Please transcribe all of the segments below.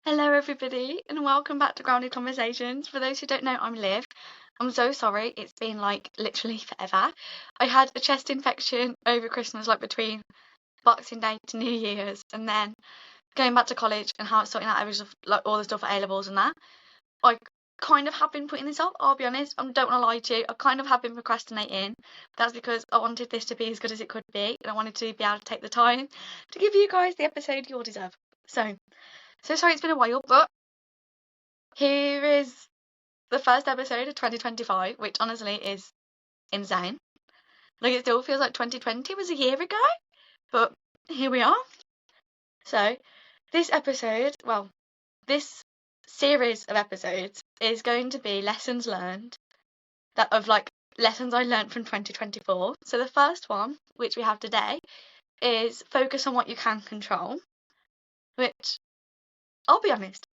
Hello, everybody, and welcome back to Grounded Conversations. For those who don't know, I'm Liv. I'm so sorry, it's been like literally forever. I had a chest infection over Christmas, like between Boxing Day to New Year's, and then going back to college and how it's sorting out everything, like all the stuff for A levels and that. I kind of have been putting this off, I'll be honest. I don't want to lie to you. I kind of have been procrastinating. That's because I wanted this to be as good as it could be, and I wanted to be able to take the time to give you guys the episode you all deserve. So sorry it's been a while, but here is the first episode of 2025, which honestly is insane. Like, it still feels like 2020 was a year ago, but here we are. So, this series of episodes is going to be lessons learned lessons I learned from 2024. So, the first one, which we have today, is focus on what you can control, which, I'll be honest,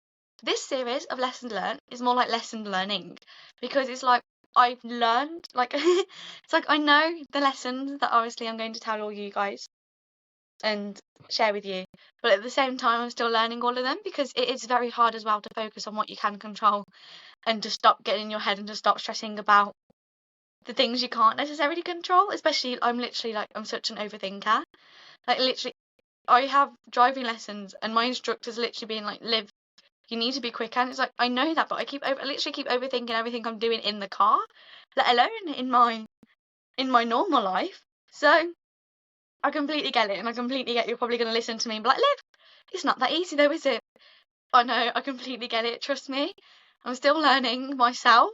this series of lessons learned is more like lesson learning, because it's like I've learned, like, it's like I know the lessons that obviously I'm going to tell all you guys and share with you, but at the same time I'm still learning all of them, because it is very hard as well to focus on what you can control and to stop getting in your head and to stop stressing about the things you can't necessarily control. Especially, I'm such an overthinker. Like, literally, I have driving lessons and my instructor's literally being like, Liv, you need to be quicker. And it's like, I know that, but I literally keep overthinking everything I'm doing in the car, let alone in my normal life. So I completely get it, and I completely get you're probably going to listen to me and be like, Liv, it's not that easy though, is it? I know, I completely get it, trust me. I'm still learning myself.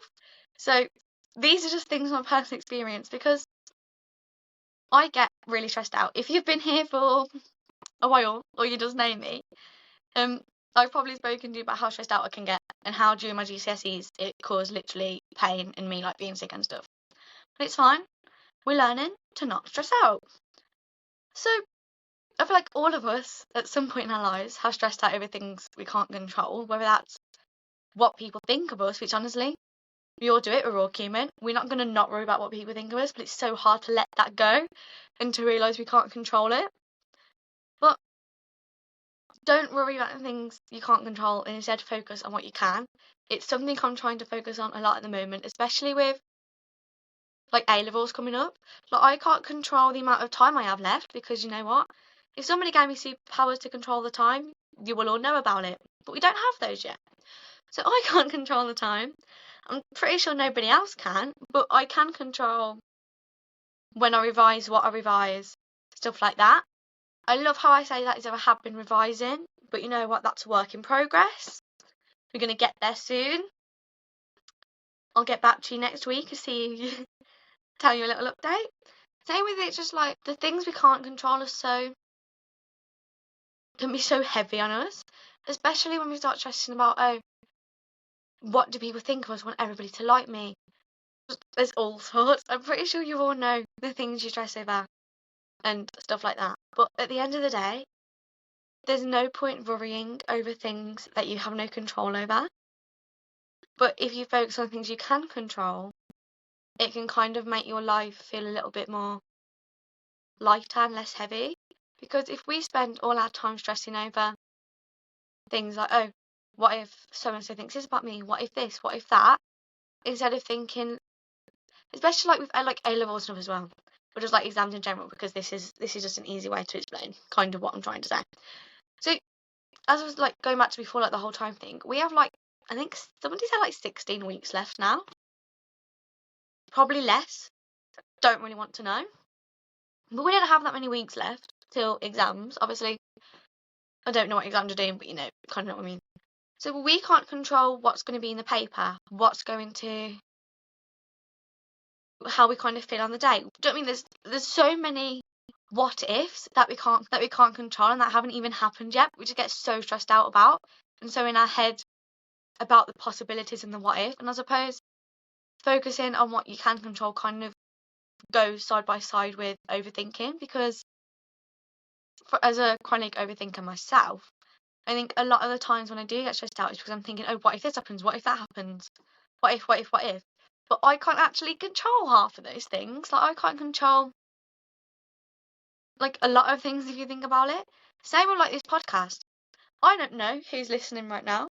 So these are just things from personal experience, because I get really stressed out. If you've been here for a while, or you just know me, I've probably spoken to you about how stressed out I can get, and how during my GCSEs it caused literally pain and me like being sick and stuff. But it's fine. We're learning to not stress out. So I feel like all of us at some point in our lives have stressed out over things we can't control, whether that's what people think of us, which honestly, we all do it, we're all human. We're not going to not worry about what people think of us, but it's so hard to let that go and to realise we can't control it. But don't worry about the things you can't control, and instead focus on what you can. It's something I'm trying to focus on a lot at the moment, especially with like A levels coming up. Like, I can't control the amount of time I have left, because you know what? If somebody gave me superpowers to control the time, you will all know about it. But we don't have those yet. So I can't control the time. I'm pretty sure nobody else can, but I can control when I revise, what I revise, stuff like that. I love how I say that as if I have been revising, but you know what? That's a work in progress. We're going to get there soon. I'll get back to you next week and tell you a little update. Same with it, just like the things we can't control can be so heavy on us, especially when we start stressing about, oh, what do people think of us? I want everybody to like me. There's all sorts. I'm pretty sure you all know the things you stress over and stuff like that. But at the end of the day, there's no point worrying over things that you have no control over. But if you focus on things you can control, it can kind of make your life feel a little bit more lighter and less heavy. Because if we spend all our time stressing over things like, oh, what if so-and-so thinks this about me? What if this? What if that? Instead of thinking, especially like with like A-level stuff as well, or just like exams in general, because this is just an easy way to explain kind of what I'm trying to say. So as I was like going back to before, like the whole time thing, we have like, I think somebody said like 16 weeks left now. Probably less. Don't really want to know. But we don't have that many weeks left till exams. Obviously, I don't know what exams are doing, but you know, kind of know what I mean. So we can't control what's going to be in the paper, how we kind of feel on the day. Don't mean there's so many what ifs that we can't control and that haven't even happened yet. We just get so stressed out about, and so in our head about the possibilities and the what if. And I suppose focusing on what you can control kind of goes side by side with overthinking, because as a chronic overthinker myself, I think a lot of the times when I do get stressed out is because I'm thinking, oh, what if this happens? What if that happens? What if, what if, what if? But I can't actually control half of those things. Like, I can't control like a lot of things if you think about it. Same with like this podcast. I don't know who's listening right now,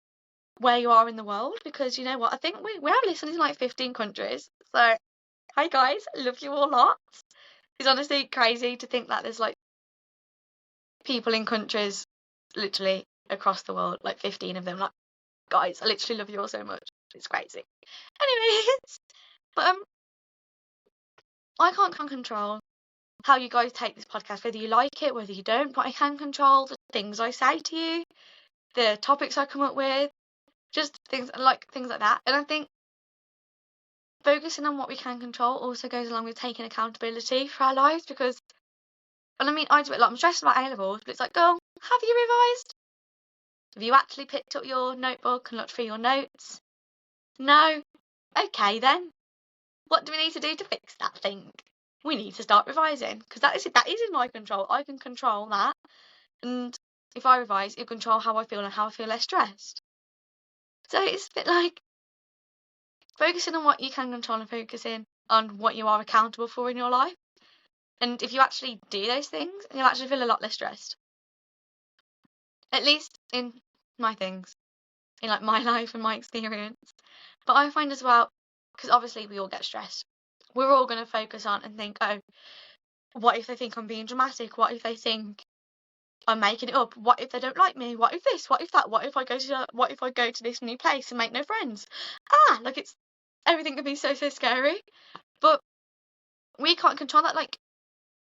where you are in the world, because you know what? I think we have listeners in like 15 countries. So, hi guys, love you all lots. It's honestly crazy to think that there's like people in countries literally across the world, like 15 of them. Like, guys, I literally love you all so much. It's crazy. Anyways, but I can't control how you guys take this podcast, whether you like it, whether you don't, but I can control the things I say to you, the topics I come up with, just things like that. And I think focusing on what we can control also goes along with taking accountability for our lives, because, and I mean, I do it a lot. I'm stressed about A-levels, but it's like, girl, have you revised? Have you actually picked up your notebook and looked through your notes? No? Okay then. What do we need to do to fix that thing? We need to start revising, because that is in my control. I can control that. And if I revise, it'll control how I feel and how I feel less stressed. So it's a bit like focusing on what you can control and focusing on what you are accountable for in your life. And if you actually do those things, you'll actually feel a lot less stressed. At least in my things, in like my life and my experience. But I find as well, because obviously we all get stressed, we're all going to focus on and think, oh, what if they think I'm being dramatic? What if they think I'm making it up? What if they don't like me? What if this? What if that? What if I go to this new place and make no friends? Like it's everything can be so scary. But we can't control that. Like,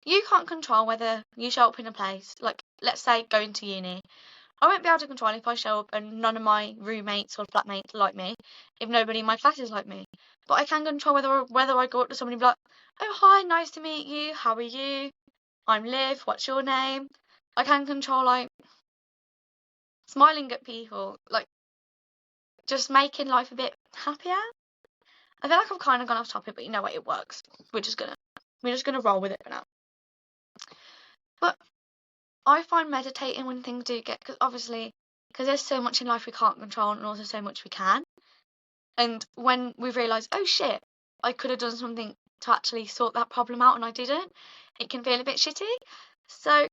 you can't control whether you show up in a place. Like, let's say going to uni. I won't be able to control if I show up and none of my roommates or flatmates like me, if nobody in my class is like me. But I can control whether I go up to somebody and be like, oh hi, nice to meet you. How are you? I'm Liv. What's your name? I can control like smiling at people, like just making life a bit happier. I feel like I've kind of gone off topic, but you know what? It works. We're just gonna roll with it for now. But I find meditating when things do get, because there's so much in life we can't control and also so much we can. And when we realise, oh shit, I could have done something to actually sort that problem out and I didn't, it can feel a bit shitty. So,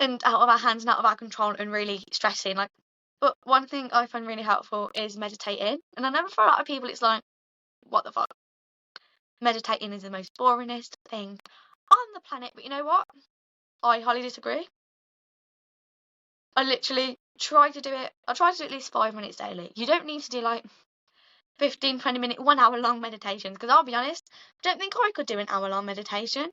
and out of our hands and out of our control and really stressing. Like, but one thing I find really helpful is meditating. And I know for a lot of people it's like, what the fuck? Meditating is the most boringest thing on the planet. But you know what? I highly disagree. I literally try to do it. I try to do at least 5 minutes daily. You don't need to do like 15, 20 minute, 1 hour long meditations, because I'll be honest, I don't think I could do an hour long meditation.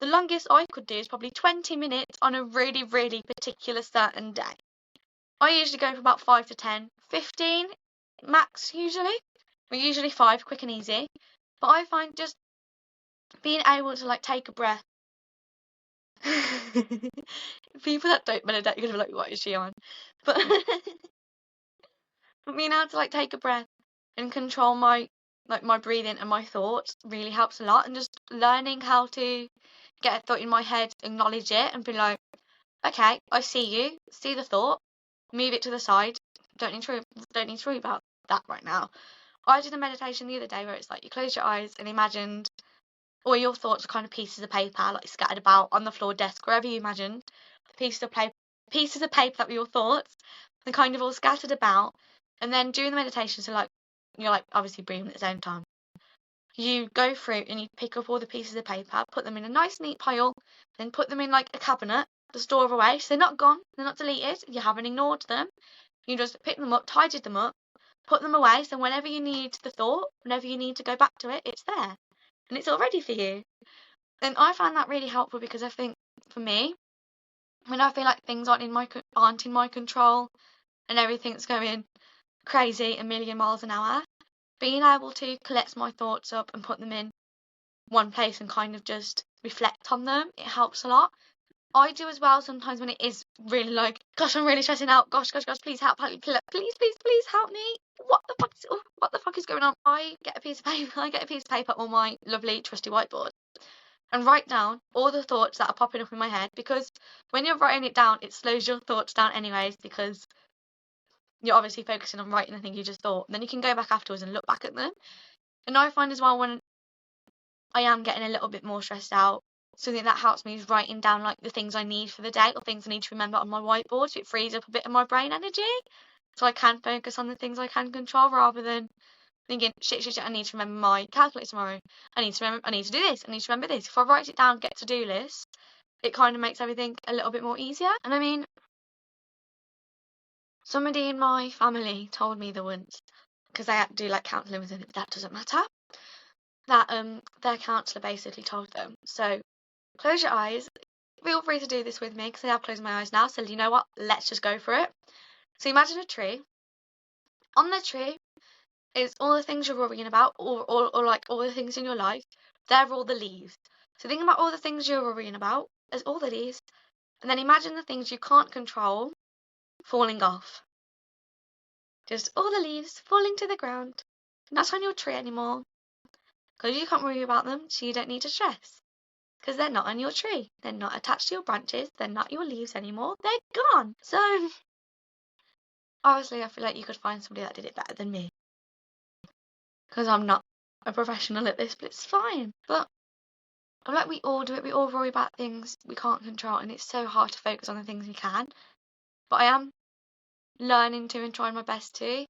The longest I could do is probably 20 minutes on a really, really particular certain day. I usually go for about 5 to 10, 15 max usually. Or usually 5, quick and easy. But I find just being able to like take a breath. People that don't meditate are gonna be like, what is she on? But being able to like take a breath and control my breathing and my thoughts really helps a lot. And just learning how to get a thought in my head, acknowledge it, and be like, okay, I see you, see the thought, move it to the side. Don't need to worry about that right now. I did a meditation the other day where it's like you close your eyes and imagined all your thoughts are kind of pieces of paper like scattered about on the floor, desk, wherever you imagined. Pieces of paper that were your thoughts, and kind of all scattered about. And then during the meditation, so like you're like obviously breathing at the same time, you go through and you pick up all the pieces of paper, put them in a nice neat pile, then put them in like a cabinet to store away. So they're not gone, they're not deleted, you haven't ignored them. You just pick them up, tidied them up, put them away, so whenever you need the thought, whenever you need to go back to it, it's there. And it's all ready for you. And I find that really helpful, because I think for me, when I feel like things aren't in my control and everything's going crazy a million miles an hour, being able to collect my thoughts up and put them in one place and kind of just reflect on them, it helps a lot. I do as well sometimes when it is really like, gosh, I'm really stressing out. Gosh, please help, please help me. What the fuck is going on? I get a piece of paper on my lovely trusty whiteboard and write down all the thoughts that are popping up in my head, because when you're writing it down, it slows your thoughts down anyways, because you're obviously focusing on writing the thing you just thought. And then you can go back afterwards and look back at them. And I find as well, when I am getting a little bit more stressed out, something that helps me is writing down like the things I need for the day or things I need to remember on my whiteboard, so it frees up a bit of my brain energy so I can focus on the things I can control rather than thinking shit, I need to remember my calculator tomorrow. I need to do this. I need to remember this. If I write it down, get to-do list, it kind of makes everything a little bit more easier. And I mean, somebody in my family told me the once, because they had to do like counselling with them, but that doesn't matter, that their counsellor basically told them, so close your eyes, feel free to do this with me because I have closed my eyes now, so you know what, let's just go for it. So imagine a tree. On the tree is all the things you're worrying about, or like all the things in your life. They're all the leaves. So think about all the things you're worrying about as all the leaves, and then imagine the things you can't control falling off. Just all the leaves falling to the ground. Not on your tree anymore, because you can't worry about them, so you don't need to stress. Because they're not on your tree. They're not attached to your branches. They're not your leaves anymore. They're gone. So, obviously, I feel like you could find somebody that did it better than me. Because I'm not a professional at this, but it's fine. But I feel like we all do it. We all worry about things we can't control, and it's so hard to focus on the things we can. But I am learning to and trying my best to.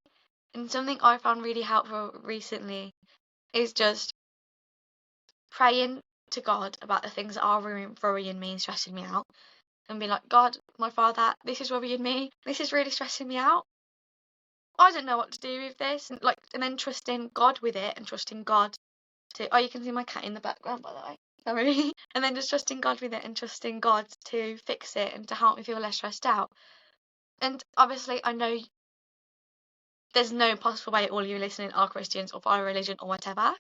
And something I found really helpful recently is just praying to God about the things that are worrying me and stressing me out. And be like, God, my Father, this is worrying me. This is really stressing me out. I don't know what to do with this. And then trusting God with it and trusting God to... Oh, you can see my cat in the background, by the way. Sorry. And then just trusting God with it and trusting God to fix it and to help me feel less stressed out. And obviously, I know there's no possible way all you listening are Christians or follow religion or whatever.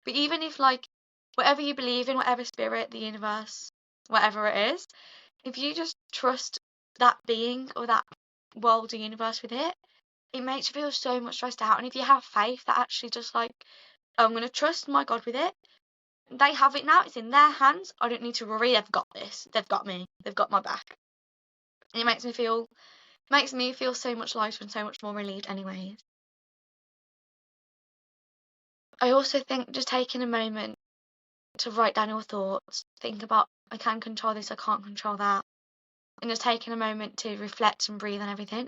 But even if, like, whatever you believe in, whatever spirit, the universe, whatever it is, if you just trust that being or that world or universe with it, it makes you feel so much stressed out. And if you have faith that actually just like, oh, I'm going to trust my God with it, they have it now, it's in their hands, I don't need to worry, they've got this, they've got me, they've got my back. And it makes me feel so much lighter and so much more relieved anyways. I also think just taking a moment to write down your thoughts, think about, I can control this, I can't control that, and just taking a moment to reflect and breathe on everything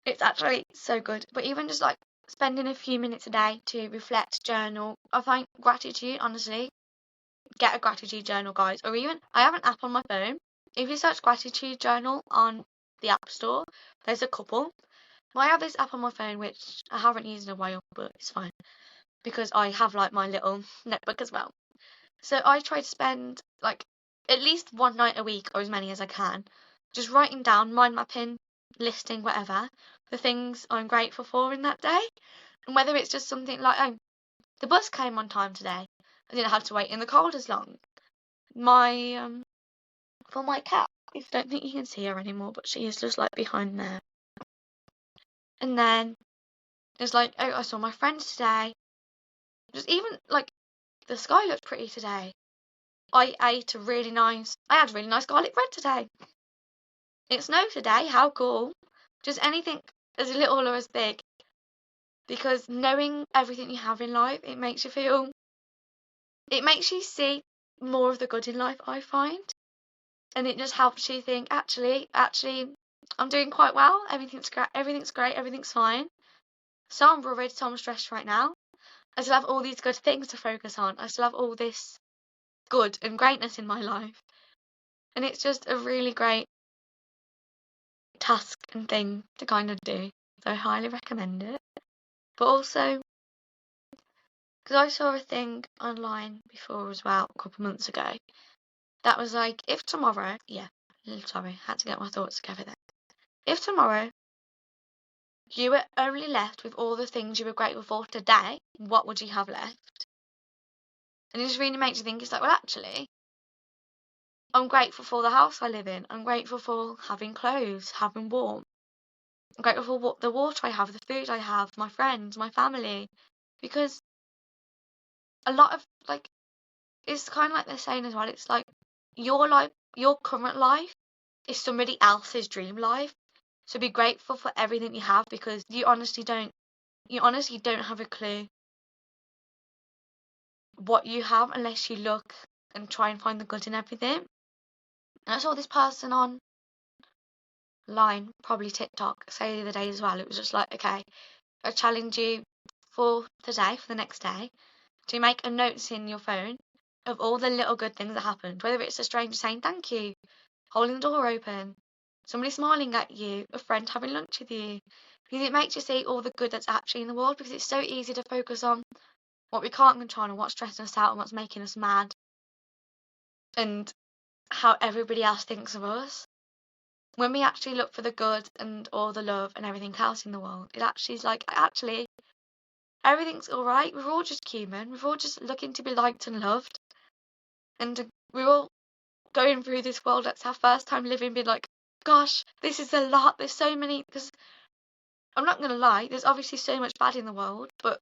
it's actually so good. But even just like spending a few minutes a day to reflect, journal, I find gratitude, honestly, get a gratitude journal, guys. Or even, I have an app on my phone. If you search gratitude journal on the App Store, there's a couple. I have this app on my phone, which I haven't used in a while, but it's fine. Because I have like my little notebook as well. So I try to spend like at least one night a week or as many as I can, just writing down, mind mapping, listing, whatever, the things I'm grateful for in that day. And whether it's just something like, oh, the bus came on time today. I didn't have to wait in the cold as long. For my cat, I don't think you can see her anymore, but she is just like behind there. And then it's like, oh, I saw my friends today. Just even like the sky looked pretty today. I had really nice garlic bread today. It snowed today, how cool. Just anything as little or as big. Because knowing everything you have in life, it makes you see more of the good in life, I find. And it just helps you think, actually, I'm doing quite well. Everything's great, everything's fine. So I'm worried, so I'm stressed right now. I still have all these good things to focus on. I still have all this good and greatness in my life. And it's just a really great task and thing to kind of do. So I highly recommend it. But also, because I saw a thing online before as well, a couple months ago, that was like, if tomorrow, had to get my thoughts together then. If tomorrow you were only left with all the things you were grateful for today, what would you have left? And it just really makes you think, it's like, well, actually, I'm grateful for the house I live in. I'm grateful for having clothes, having warm. I'm grateful for the water I have, the food I have, my friends, my family. Because a lot of, like, it's kind of like they're saying as well, it's like your life, your current life is somebody else's dream life. So be grateful for everything you have, because you honestly don't have a clue what you have unless you look and try and find the good in everything. And I saw this person online, probably TikTok, say the other day as well. It was just like, okay, I challenge you for today, for the next day, to make a notes in your phone of all the little good things that happened, whether it's a stranger saying thank you, holding the door open, somebody smiling at you, a friend having lunch with you, because it makes you see all the good that's actually in the world, because it's so easy to focus on what we can't control and what's stressing us out and what's making us mad and how everybody else thinks of us. When we actually look for the good and all the love and everything else in the world, it actually is like, actually, everything's all right. We're all just human. We're all just looking to be liked and loved. And we're all going through this world. That's our first time living, being like, gosh, this is a lot. There's so many. Because I'm not going to lie, there's obviously so much bad in the world, but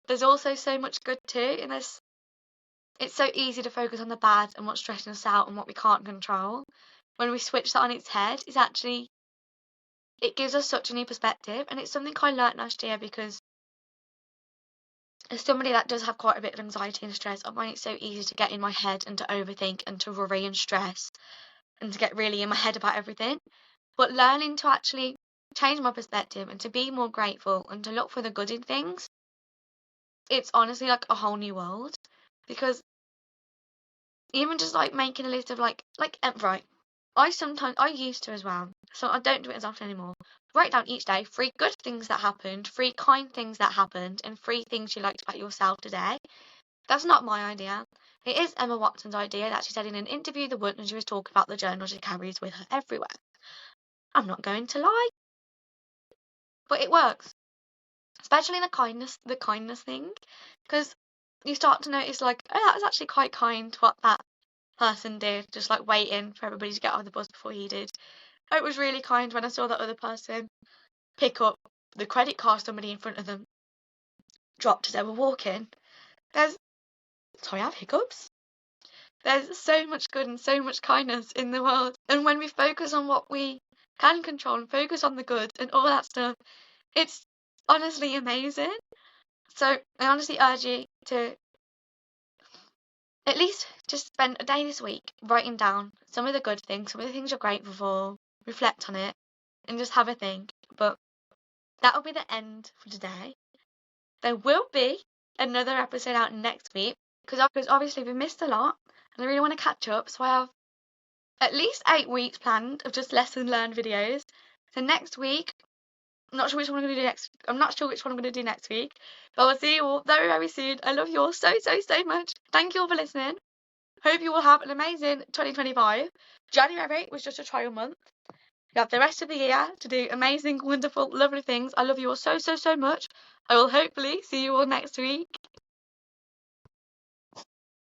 there's also so much good too. And it's so easy to focus on the bad and what's stressing us out and what we can't control. When we switch that on its head, it gives us such a new perspective. And it's something I learnt last year, because as somebody that does have quite a bit of anxiety and stress, I find it so easy to get in my head and to overthink and to worry and stress and to get really in my head about everything. But learning to actually change my perspective and to be more grateful and to look for the good in things, it's honestly like a whole new world. Because even just like making a list of right, I used to as well, so I don't do it as often anymore. Write down each day 3 good things that happened, 3 kind things that happened, and 3 things you liked about yourself today. That's not my idea. It is Emma Watson's idea that she said in an interview the one, and she was talking about the journal she carries with her everywhere. I'm not going to lie, but it works, especially the kindness thing, because you start to notice like, oh, that was actually quite kind what that person did, just like waiting for everybody to get off the bus before he did. Oh, it was really kind when I saw that other person pick up the credit card somebody in front of them dropped as they were walking. Sorry, I have hiccups. There's so much good and so much kindness in the world. And when we focus on what we can control and focus on the good and all that stuff, it's honestly amazing. So I honestly urge you to at least just spend a day this week writing down some of the good things, some of the things you're grateful for, reflect on it, and just have a think. But that'll be the end for today. There will be another episode out next week, because obviously we missed a lot and I really want to catch up, so I have at least 8 weeks planned of just lesson learned videos. So next week, I'm not sure which one I'm going to do next week, but I'll see you all very, very soon. I love you all so, so, so much. Thank you all for listening. Hope you all have an amazing 2025. January was just a trial month. You have the rest of the year to do amazing, wonderful, lovely things. I love you all so, so, so much. I will hopefully see you all next week.